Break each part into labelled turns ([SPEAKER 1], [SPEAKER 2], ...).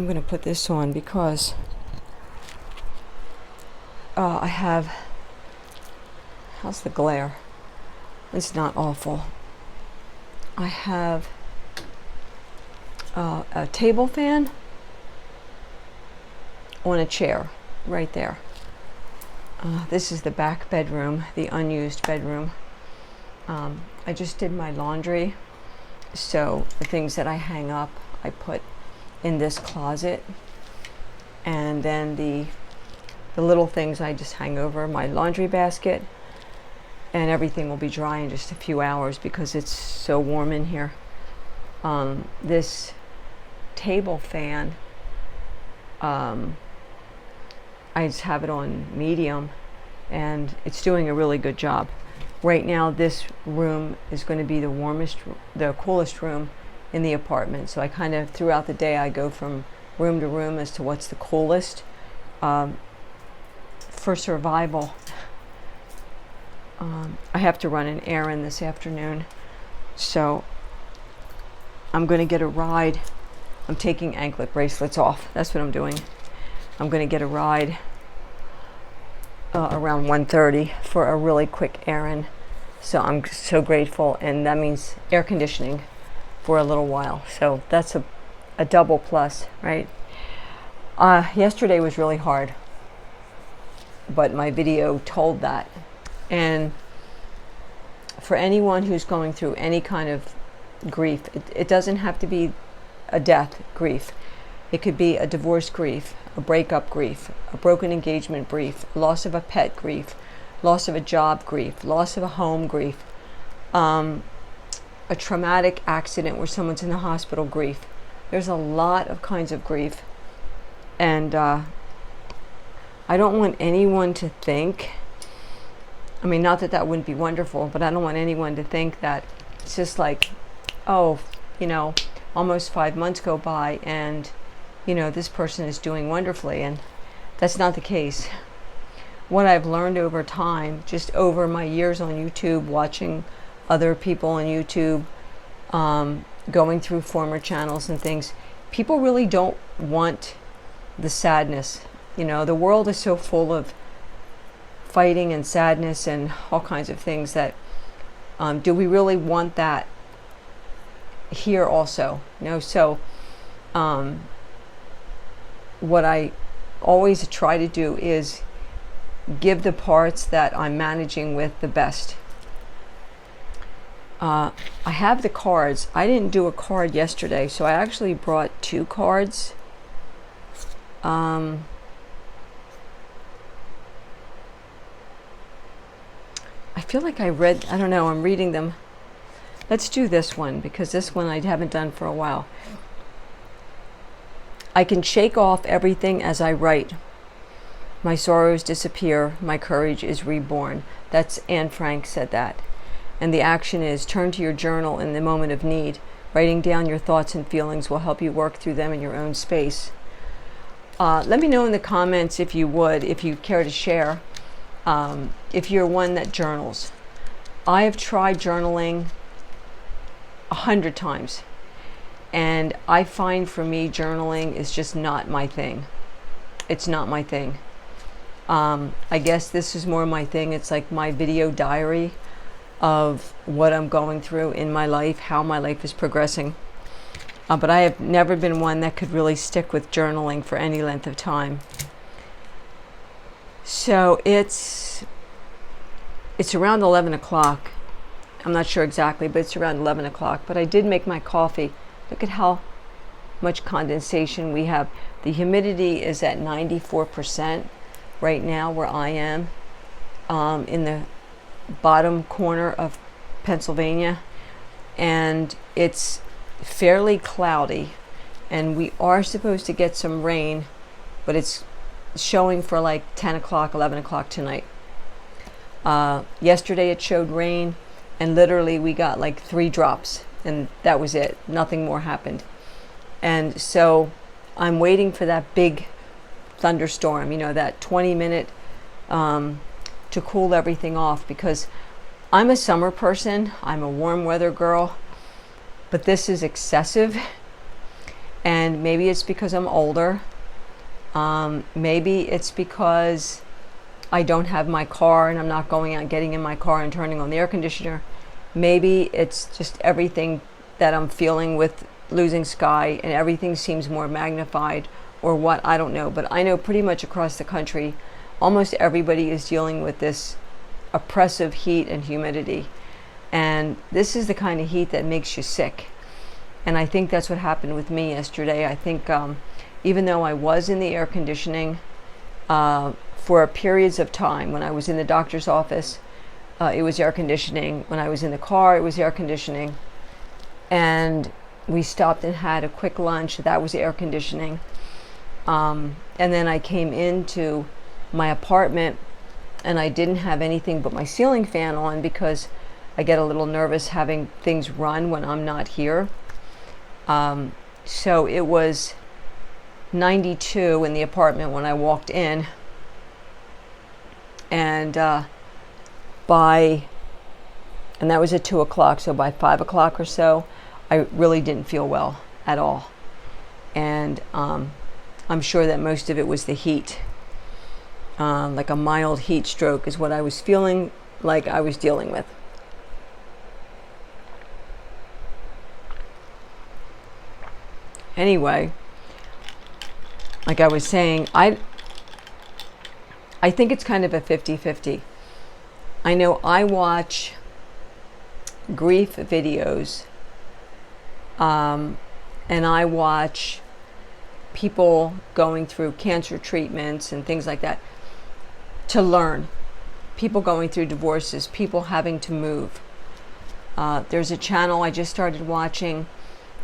[SPEAKER 1] I'm going to put this on because I have, how's the glare? It's not awful. I have a table fan on a chair right there. This is the back bedroom, the unused bedroom. I just did my laundry, so the things that I hang up I put in this closet, and then the little things I just hang over my laundry basket, and everything will be dry in just a few hours because it's so warm in here. This table fan, I just have it on medium, and it's doing a really good job. Right now, this room is going to be the coolest room in the apartment. So I kind of, throughout the day, I go from room to room as to what's the coolest. For survival, I have to run an errand this afternoon, so I'm going to get a ride. I'm taking anklet bracelets off. That's what I'm doing. I'm going to get a ride around 1:30 for a really quick errand. So I'm so grateful, and that means air conditioning for a little while. So that's a double plus, right? Yesterday was really hard, but my video told that. And for anyone who's going through any kind of grief, it doesn't have to be a death grief. It could be a divorce grief, a breakup grief, a broken engagement grief, loss of a pet grief, loss of a job grief, loss of a home grief, a traumatic accident where someone's in the hospital grief. There's a lot of kinds of grief. And I don't want anyone to think, I mean, not that that wouldn't be wonderful, but I don't want anyone to think that it's just like, oh, almost 5 months go by and, this person is doing wonderfully. And that's not the case. What I've learned over time, just over my years on YouTube, watching other people on YouTube, going through former channels and things, people really don't want the sadness. The world is so full of fighting and sadness and all kinds of things that, do we really want that here also? So what I always try to do is give the parts that I'm managing with the best. I have the cards. I didn't do a card yesterday, so I actually brought 2 cards. I feel like I don't know, I'm reading them. Let's do this one, because this one I haven't done for a while. I can shake off everything as I write. My sorrows disappear, my courage is reborn. That's Anne Frank said that. And the action is turn to your journal in the moment of need. Writing down your thoughts and feelings will help you work through them in your own space. Let me know in the comments if you care to share, if you're one that journals. I have tried journaling 100 times. And I find for me, journaling is just not my thing. It's not my thing. I guess this is more my thing. It's like my video diary of what I'm going through in my life, how my life is progressing. But I have never been one that could really stick with journaling for any length of time. So it's around 11 o'clock. I'm not sure exactly, but it's around 11 o'clock. But I did make my coffee. Look at how much condensation we have. The humidity is at 94% right now where I am, in the bottom corner of Pennsylvania. And it's fairly cloudy. And we are supposed to get some rain, but it's showing for like 10 o'clock, 11 o'clock tonight. Yesterday it showed rain, and literally we got like 3 drops. And that was it. Nothing more happened. And so I'm waiting for that big thunderstorm, that 20-minute to cool everything off, because I'm a summer person. I'm a warm weather girl. But this is excessive. And maybe it's because I'm older. Maybe it's because I don't have my car and I'm not going out getting in my car and turning on the air conditioner. Maybe it's just everything that I'm feeling with losing Sky, and everything seems more magnified, or what, I don't know. But I know pretty much across the country, almost everybody is dealing with this oppressive heat and humidity. And this is the kind of heat that makes you sick. And I think that's what happened with me yesterday. I think even though I was in the air conditioning for periods of time, when I was in the doctor's office, it was air conditioning. When I was in the car, it was air conditioning. And we stopped and had a quick lunch. That was air conditioning. And then I came into my apartment and I didn't have anything but my ceiling fan on, because I get a little nervous having things run when I'm not here. So it was 92 in the apartment when I walked in. And and that was at 2 o'clock. So by 5 o'clock or so, I really didn't feel well at all. And I'm sure that most of it was the heat. Like a mild heat stroke is what I was feeling like I was dealing with. Anyway, like I was saying, I think it's kind of a 50-50. I know I watch grief videos, and I watch people going through cancer treatments and things like that to learn. People going through divorces, people having to move. There's a channel I just started watching,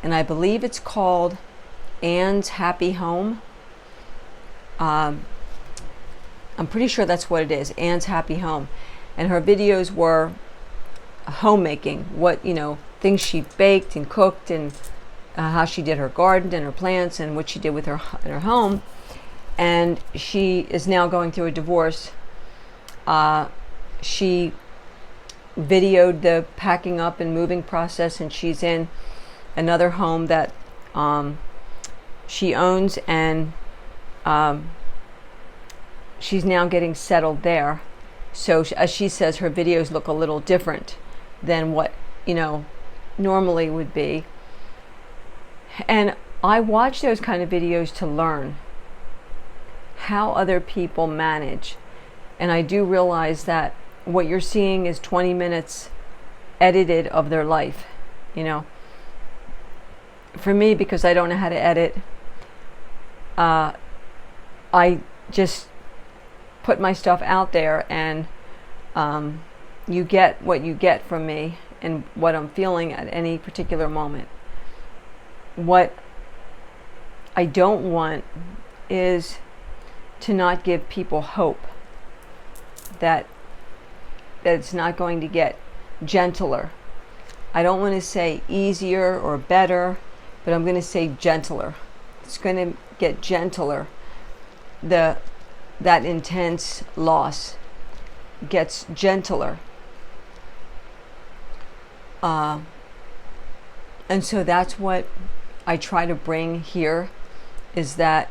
[SPEAKER 1] and I believe it's called Anne's Happy Home. I'm pretty sure that's what it is, Anne's Happy Home. And her videos were homemaking, what, things she baked and cooked, and how she did her garden and her plants, and what she did with her home. And she is now going through a divorce. She videoed the packing up and moving process, and she's in another home that she owns, and she's now getting settled there. So as she says, her videos look a little different than what normally would be. And I watch those kind of videos to learn how other people manage. And I do realize that what you're seeing is 20 minutes edited of their life. For me, because I don't know how to edit, I just put my stuff out there, and you get what you get from me and what I'm feeling at any particular moment. What I don't want is to not give people hope that it's not going to get gentler. I don't want to say easier or better, but I'm going to say gentler. It's going to get gentler. That intense loss gets gentler. And so that's what I try to bring here, is that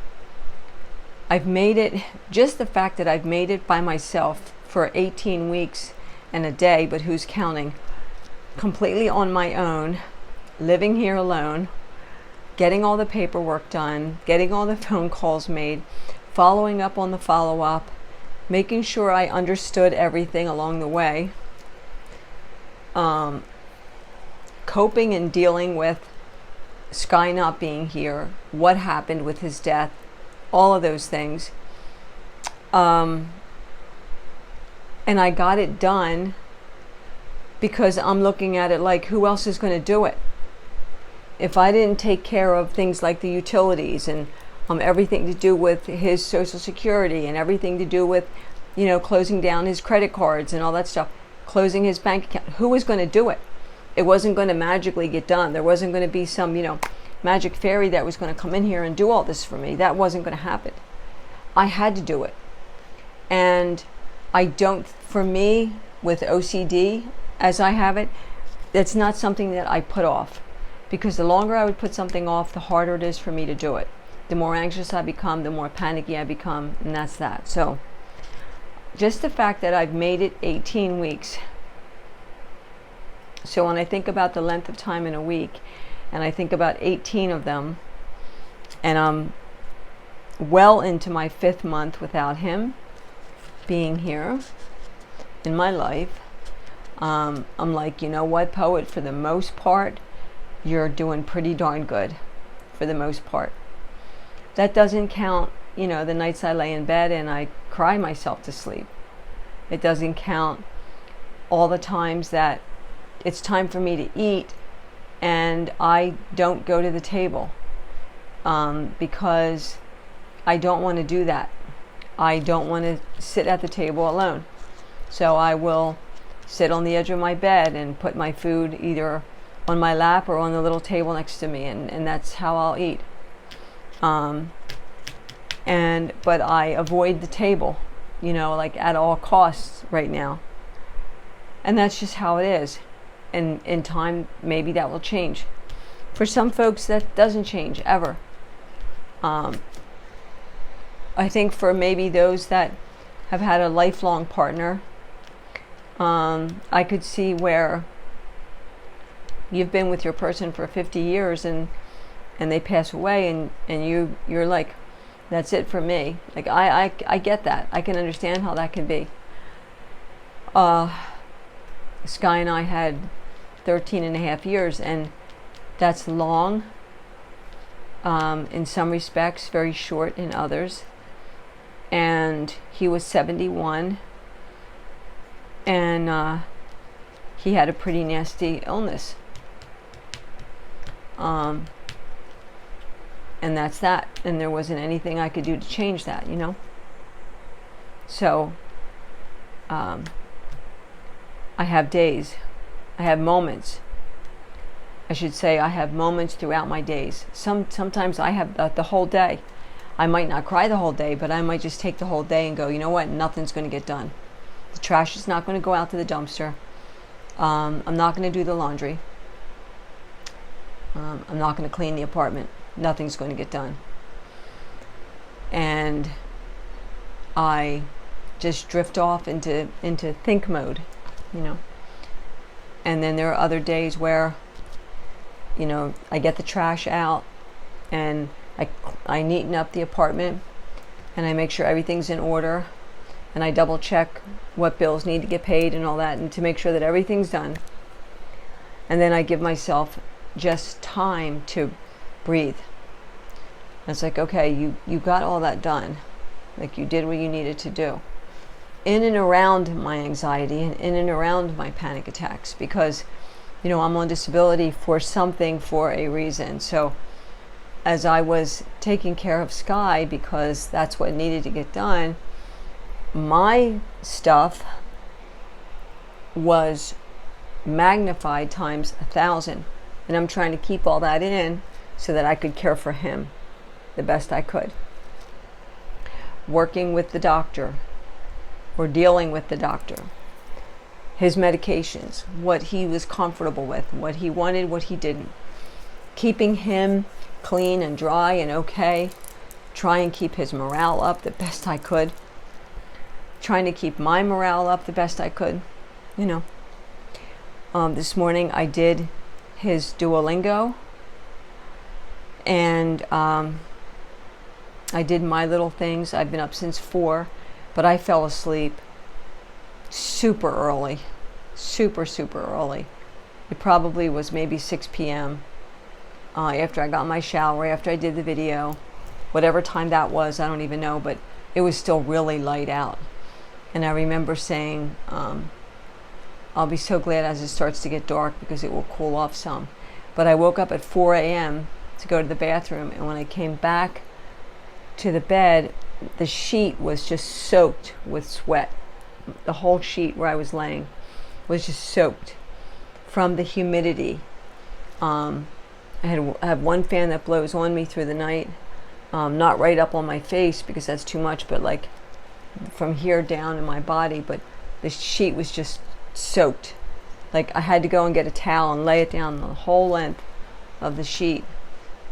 [SPEAKER 1] I've made it, just the fact that I've made it by myself for 18 weeks and a day, but who's counting, completely on my own, living here alone, getting all the paperwork done, getting all the phone calls made, following up on the follow-up, making sure I understood everything along the way, coping and dealing with Sky not being here, what happened with his death, all of those things. And I got it done because I'm looking at it like, who else is going to do it? If I didn't take care of things like the utilities and everything to do with his Social Security and everything to do with, closing down his credit cards and all that stuff, closing his bank account, who was going to do it? It wasn't going to magically get done. There wasn't going to be some, magic fairy that was going to come in here and do all this for me. That wasn't going to happen. I had to do it. And for me, with OCD, as I have it, it's not something that I put off. because the longer I would put something off, the harder it is for me to do it. The more anxious I become, the more panicky I become, and that's that. So just the fact that I've made it 18 weeks. So when I think about the length of time in a week, and I think about 18 of them, and I'm well into my 5th month without him being here in my life, I'm like, you know what, Poet, for the most part, you're doing pretty darn good, for the most part. That doesn't count, you know, the nights I lay in bed and I cry myself to sleep. It doesn't count all the times that it's time for me to eat and I don't go to the table because I don't want to do that. I don't want to sit at the table alone. So I will sit on the edge of my bed and put my food either on my lap or on the little table next to me, and that's how I'll eat. But I avoid the table, you know, like at all costs right now. And that's just how it is. And in time, maybe that will change. For some folks, that doesn't change ever. I think for maybe those that have had a lifelong partner, I could see where you've been with your person for 50 years and they pass away and you're like, that's it for me. Like I get that. I can understand how that can be. Sky and I had 13 and a half years, and that's long in some respects, very short in others. And he was 71, and he had a pretty nasty illness. And that's that. And there wasn't anything I could do to change that, you know? So, I have days. I have moments. I should say I have moments throughout my days. Sometimes I have the whole day. I might not cry the whole day, but I might just take the whole day and go, you know what? Nothing's going to get done. The trash is not going to go out to the dumpster. I'm not going to do the laundry. I'm not going to clean the apartment. Nothing's going to get done. And I just drift off into think mode, you know. And then there are other days where, you know, I get the trash out and I neaten up the apartment and I make sure everything's in order and I double check what bills need to get paid and all that, and to make sure that everything's done. And then I give myself just time to breathe. And it's like, okay, you got all that done. Like, you did what you needed to do. In and around my anxiety and in and around my panic attacks, because, you know, I'm on disability for something, for a reason. So as I was taking care of Sky, because that's what needed to get done, my stuff was magnified times 1,000. And I'm trying to keep all that in so that I could care for him the best I could. Working with the doctor, or dealing with the doctor, his medications, what he was comfortable with, what he wanted, what he didn't. Keeping him clean and dry and okay. Try and keep his morale up the best I could. Trying to keep my morale up the best I could, you know. This morning I did his Duolingo, and I did my little things. I've been up since 4, but I fell asleep super early, super early. It probably was maybe 6 p.m. After I got my shower, after I did the video, whatever time that was, I don't even know, but it was still really light out. And I remember saying, I'll be so glad as it starts to get dark because it will cool off some. But I woke up at 4 a.m. to go to the bathroom, and when I came back to the bed, the sheet was just soaked with sweat. The whole sheet where I was laying was just soaked from the humidity. I have one fan that blows on me through the night, not right up on my face because that's too much, but like from here down in my body. But the sheet was just soaked. Like I had to go and get a towel and lay it down the whole length of the sheet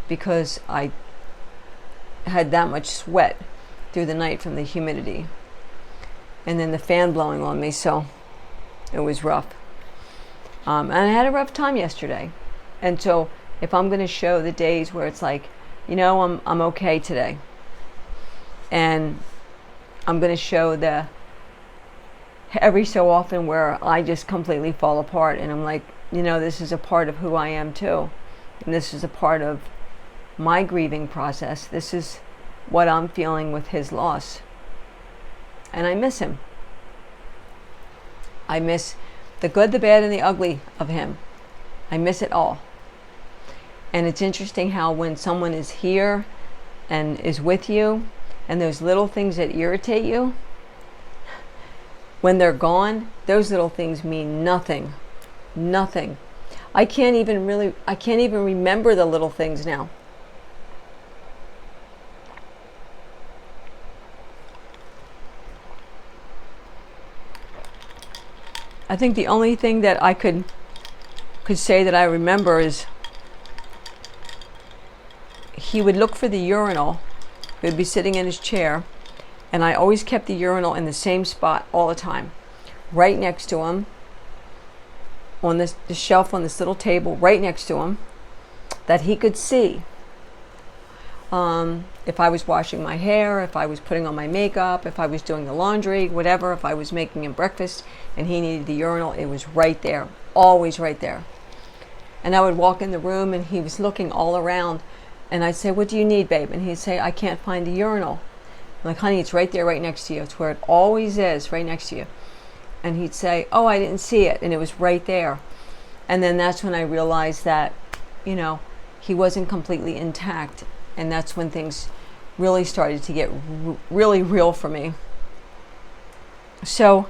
[SPEAKER 1] because I had that much sweat through the night from the humidity. And then the fan blowing on me, so it was rough. And I had a rough time yesterday. And so if I'm going to show the days where it's like, I'm okay today. And I'm going to show the every so often where I just completely fall apart and I'm like, this is a part of who I am too. And this is a part of my grieving process. This is what I'm feeling with his loss. And I miss him. I miss the good, the bad, and the ugly of him. I miss it all. And it's interesting how when someone is here and is with you, and those little things that irritate you, when they're gone, those little things mean nothing. Nothing. I can't even remember the little things now. I think the only thing that I could say that I remember is he would look for the urinal. He would be sitting in his chair, and I always kept the urinal in the same spot all the time, right next to him, on the shelf on this little table, right next to him, that he could see. If I was washing my hair, if I was putting on my makeup, if I was doing the laundry, whatever, if I was making him breakfast and he needed the urinal, it was right there, always right there. And I would walk in the room and he was looking all around and I'd say, "What do you need, babe?" And he'd say, "I can't find the urinal." I'm like, "Honey, it's right there, right next to you. It's where it always is, right next to you." And he'd say, "Oh, I didn't see it." And it was right there. And then that's when I realized that, he wasn't completely intact. And that's when things really started to get really real for me. So,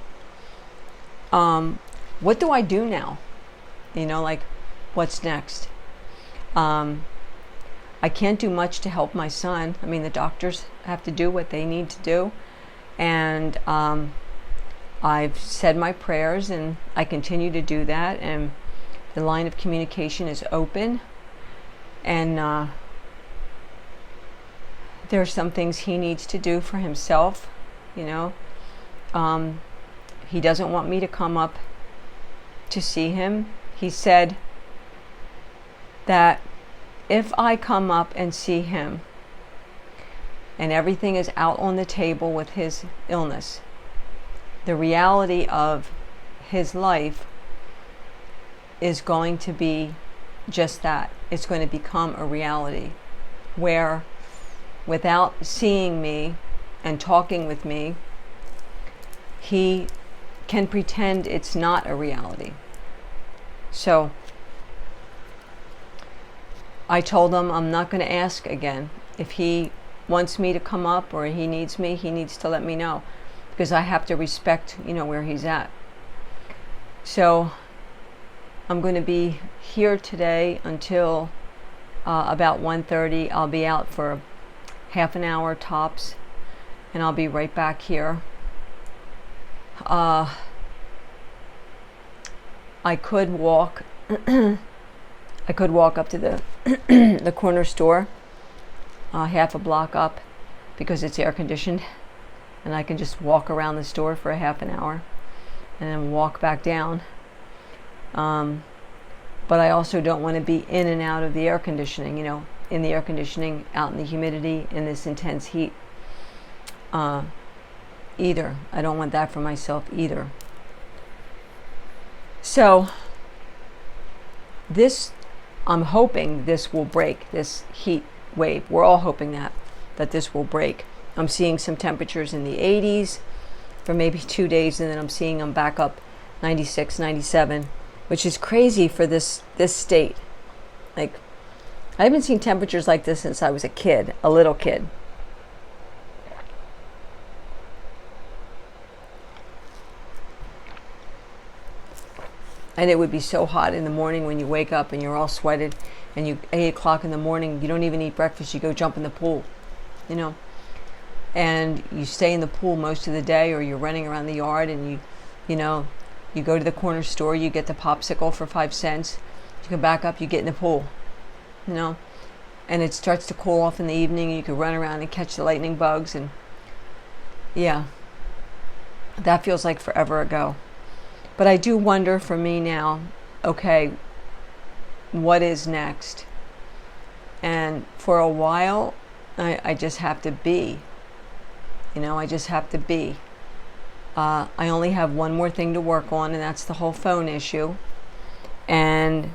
[SPEAKER 1] what do I do now? What's next? I can't do much to help my son. I mean, the doctors have to do what they need to do. And I've said my prayers and I continue to do that. And the line of communication is open. And there are some things he needs to do for himself, He doesn't want me to come up to see him. He said that if I come up and see him and everything is out on the table with his illness, the reality of his life is going to be just that. It's going to become a reality where, without seeing me and talking with me, he can pretend it's not a reality. So I told him I'm not going to ask again. If he wants me to come up or he needs me, he needs to let me know, because I have to respect, where he's at. So I'm going to be here today until about 1:30. I'll be out for half an hour tops, and I'll be right back here. I could walk up to the the corner store, half a block up, because it's air conditioned, and I can just walk around the store for a half an hour and then walk back down. But I also don't want to be in and out of the air conditioning, in the air conditioning, out in the humidity, in this intense heat either. I don't want that for myself either. So I'm hoping this will break, this heat wave. We're all hoping that this will break. I'm seeing some temperatures in the 80s for maybe 2 days, and then I'm seeing them back up 96, 97, which is crazy for this state. I haven't seen temperatures like this since I was a little kid. And it would be so hot in the morning when you wake up and you're all sweated, and 8 o'clock in the morning, you don't even eat breakfast, you go jump in the pool, and you stay in the pool most of the day, or you're running around the yard, and you go to the corner store, you get the popsicle for 5 cents, you come back up, you get in the pool. you know, and it starts to cool off in the evening, and you can run around and catch the lightning bugs. And yeah, that feels like forever ago. But I do wonder for me now, okay, what is next? And for a while, I just have to be. You know, I just have to be. I only have one more thing to work on, and that's the whole phone issue. And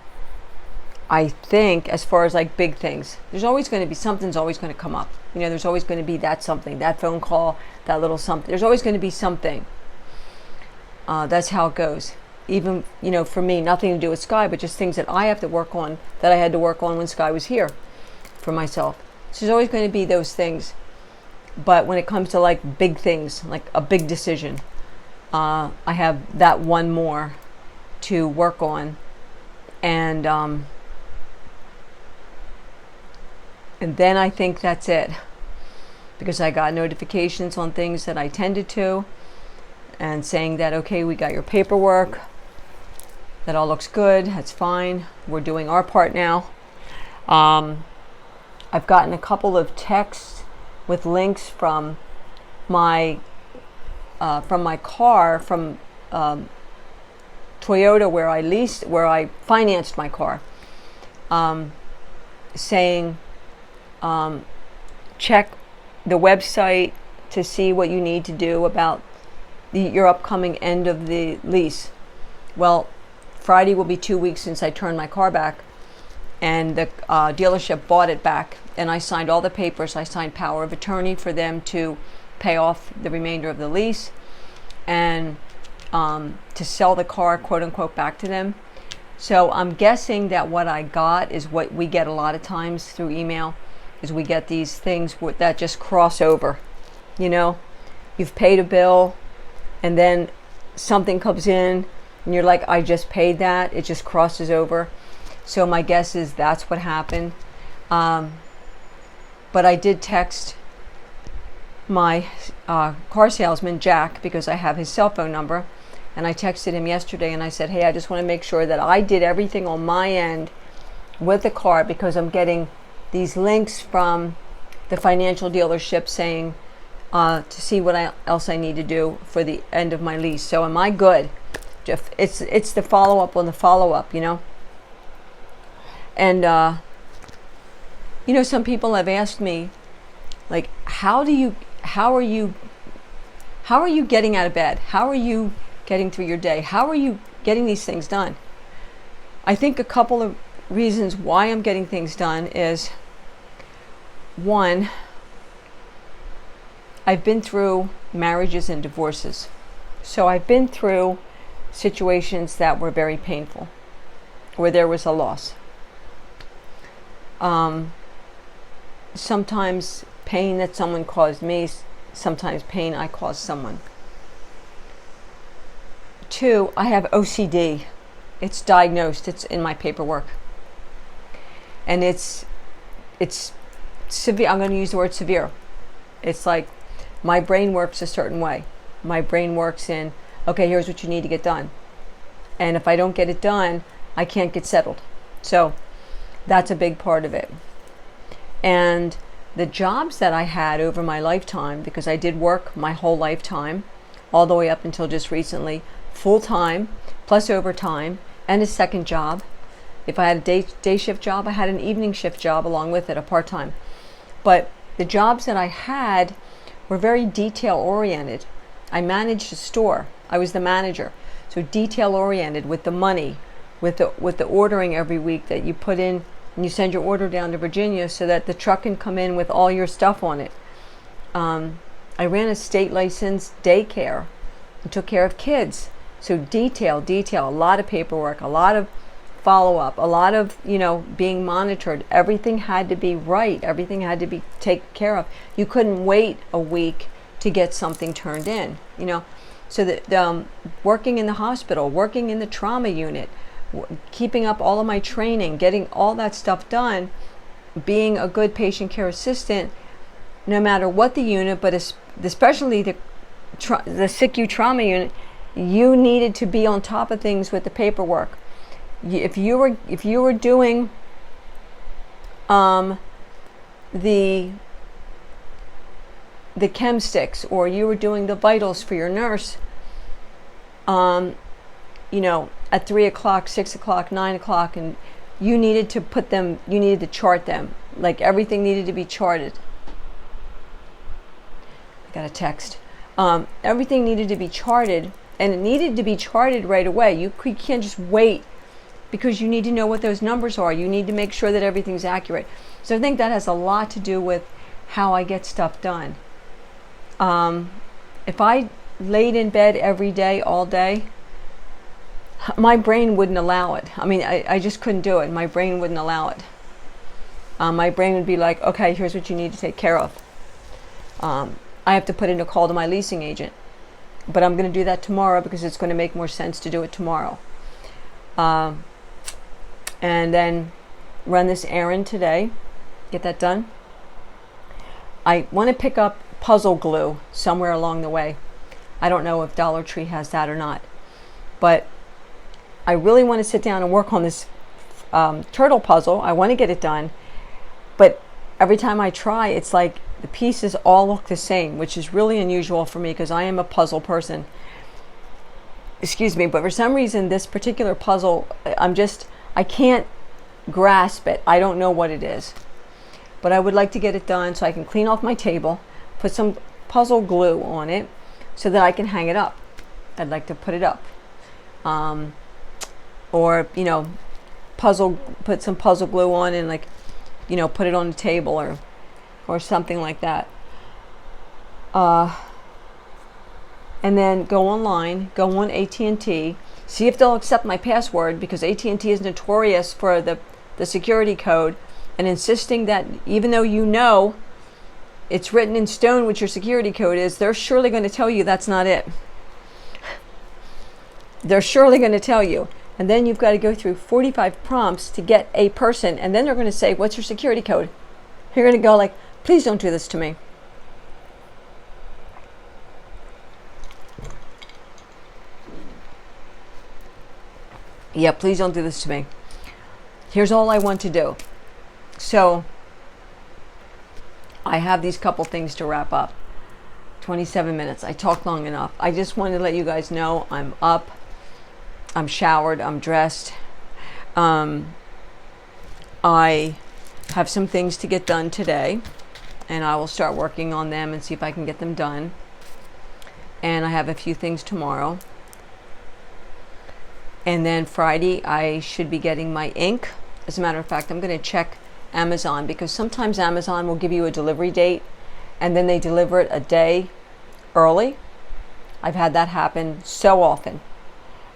[SPEAKER 1] I think as far as like big things, there's always going to be, something's always going to come up. You know, there's always going to be that something, that phone call, that little something. There's always going to be something. That's how it goes. Even, you know, for me, nothing to do with Sky, but just things that I have to work on, that I had to work on when Sky was here for myself. So there's always going to be those things. But when it comes to like big things, like a big decision, I have that one more to work on. And then I think that's it. Because I got notifications on things that I tended to, and saying that, okay, we got your paperwork, that all looks good, that's fine, we're doing our part now. I've gotten a couple of texts with links from my car, from Toyota, where I financed my car, saying, check the website to see what you need to do about your upcoming end of the lease. Well, Friday will be 2 weeks since I turned my car back, and the dealership bought it back, and I signed all the papers. I signed power of attorney for them to pay off the remainder of the lease, and to sell the car, quote unquote, back to them. So I'm guessing that what I got is what we get a lot of times through email, is we get these things that just cross over. You know, you've paid a bill, and then something comes in, and you're like, I just paid that. It just crosses over. So my guess is that's what happened. But I did text my car salesman, Jack, because I have his cell phone number. And I texted him yesterday, and I said, hey, I just want to make sure that I did everything on my end with the car, because I'm getting these links from the financial dealership saying to see what else I need to do for the end of my lease. So am I good? Jeff, it's the follow-up on the follow-up, you know? And, you know, some people have asked me, like, how are you getting out of bed? How are you getting through your day? How are you getting these things done? I think a couple of reasons why I'm getting things done is, one, I've been through marriages and divorces. So I've been through situations that were very painful, where there was a loss. Sometimes pain that someone caused me, sometimes pain I caused someone. Two, I have OCD. It's diagnosed. It's in my paperwork. And it's severe. I'm going to use the word severe. It's like my brain works a certain way. My brain works in, okay, here's what you need to get done. And if I don't get it done, I can't get settled. So that's a big part of it. And the jobs that I had over my lifetime, because I did work my whole lifetime, all the way up until just recently, full-time, plus overtime, and a second job. If I had a day shift job, I had an evening shift job along with it, a part-time. But the jobs that I had were very detail-oriented. I managed a store. I was the manager. So detail-oriented, with the money, with the ordering every week that you put in, and you send your order down to Virginia so that the truck can come in with all your stuff on it. I ran a state licensed daycare and took care of kids. So detail, a lot of paperwork, a lot of follow-up, a lot of, being monitored. Everything had to be right. Everything had to be taken care of. You couldn't wait a week to get something turned in, So that working in the hospital, working in the trauma unit, keeping up all of my training, getting all that stuff done, being a good patient care assistant, no matter what the unit, but especially the SICU trauma unit, you needed to be on top of things with the paperwork. If you were doing the chem sticks, or you were doing the vitals for your nurse, you know, at 3 o'clock, 6 o'clock, 9 o'clock, and you needed to put them, you needed to chart them. Like everything needed to be charted. I got a text. Everything needed to be charted, and it needed to be charted right away. You can't just wait, because you need to know what those numbers are. You need to make sure that everything's accurate. So I think that has a lot to do with how I get stuff done. If I laid in bed every day, all day, my brain wouldn't allow it. I mean, I just couldn't do it. My brain wouldn't allow it. My brain would be like, okay, here's what you need to take care of. I have to put in a call to my leasing agent. But I'm going to do that tomorrow, because it's going to make more sense to do it tomorrow. And then run this errand today. Get that done. I want to pick up puzzle glue somewhere along the way. I don't know if Dollar Tree has that or not. But I really want to sit down and work on this turtle puzzle. I want to get it done. But every time I try, it's like the pieces all look the same, which is really unusual for me, because I am a puzzle person. Excuse me, but for some reason this particular puzzle, I can't grasp it. I don't know what it is. But I would like to get it done so I can clean off my table, put some puzzle glue on it so that I can hang it up. I'd like to put it up. Or, you know, put some puzzle glue on and, like, you know, put it on the table or something like that. And then go online, go on AT&T, see if they'll accept my password, because AT&T is notorious for the security code and insisting that even though you know it's written in stone what your security code is, they're surely going to tell you that's not it. They're surely going to tell you. And then you've got to go through 45 prompts to get a person, and then they're going to say, what's your security code? You're going to go like, please don't do this to me. Yeah, please don't do this to me. Here's all I want to do. So I have these couple things to wrap up. 27 minutes. I talked long enough. I just wanted to let you guys know I'm up. I'm showered. I'm dressed. I have some things to get done today, and I will start working on them and see if I can get them done. And I have a few things tomorrow. And then Friday, I should be getting my ink. As a matter of fact, I'm going to check Amazon, because sometimes Amazon will give you a delivery date and then they deliver it a day early. I've had that happen so often.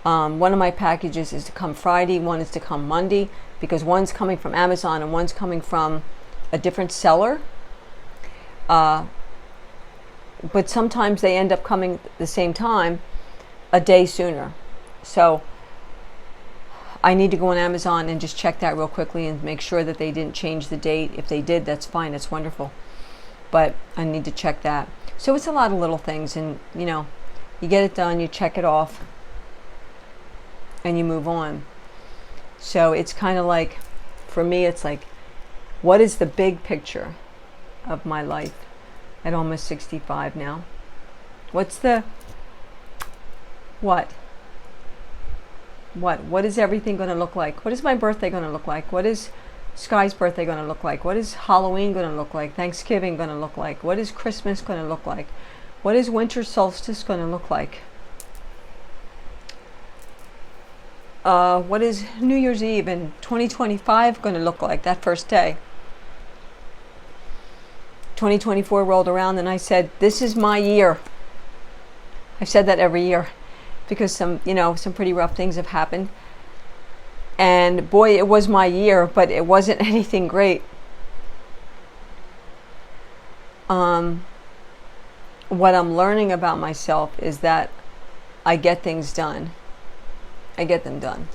[SPEAKER 1] One of my packages is to come Friday, one is to come Monday, because one's coming from Amazon and one's coming from a different seller. But sometimes they end up coming at the same time, a day sooner. So I need to go on Amazon and just check that real quickly and make sure that they didn't change the date. If they did, that's fine, that's wonderful. But I need to check that. So it's a lot of little things, and you know, you get it done, you check it off, and you move on. So it's kind of like, for me, it's like, what is the big picture of my life at almost 65 now? What's the, what is everything going to look like? What is my birthday going to look like? What is Sky's birthday going to look like? What is Halloween going to look like? Thanksgiving going to look like? What is Christmas going to look like? What is winter solstice going to look like? What is New Year's Eve in 2025 going to look like, that first day? 2024 rolled around and I said, this is my year. I've said that every year, because some pretty rough things have happened. And boy, it was my year, but it wasn't anything great. What I'm learning about myself is that I get things done. I get them done.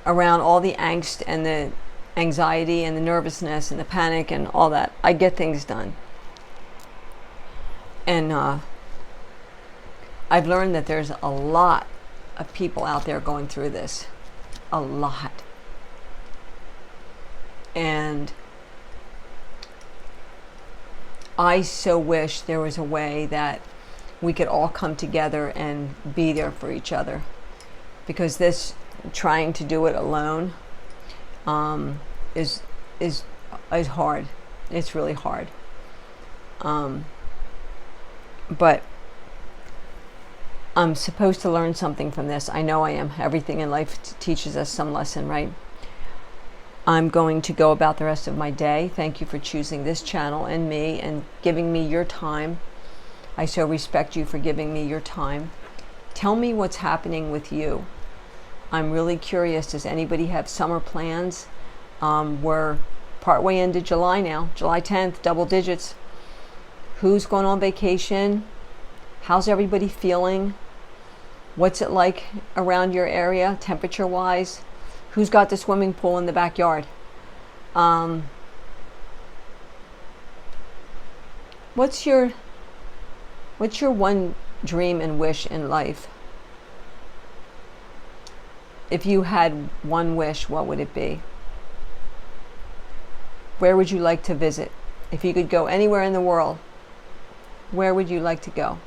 [SPEAKER 1] Around all the angst and the anxiety and the nervousness and the panic and all that, I get things done. And I've learned that there's a lot of people out there going through this. A lot. And I so wish there was a way that we could all come together and be there for each other, because this trying to do it alone is hard. It's really hard. But I'm supposed to learn something from this. I know I am. Everything in life teaches us some lesson, right? I'm going to go about the rest of my day. Thank you for choosing this channel and me and giving me your time. I so respect you for giving me your time. Tell me what's happening with you. I'm really curious. Does anybody have summer plans? We're partway into July now, July 10th, double digits. Who's going on vacation? How's everybody feeling? What's it like around your area, temperature-wise? Who's got the swimming pool in the backyard? What's your one dream and wish in life? If you had one wish, what would it be? Where would you like to visit? If you could go anywhere in the world, where would you like to go?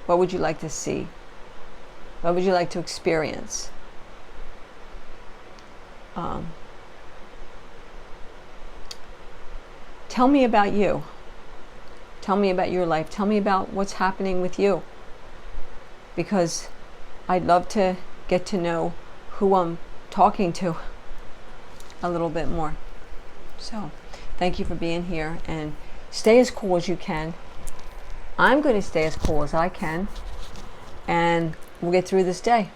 [SPEAKER 1] What would you like to see? What would you like to experience? Tell me about you. Tell me about your life. Tell me about what's happening with you. Because I'd love to get to know who I'm talking to a little bit more. So, thank you for being here, and stay as cool as you can. I'm going to stay as cool as I can, and we'll get through this day.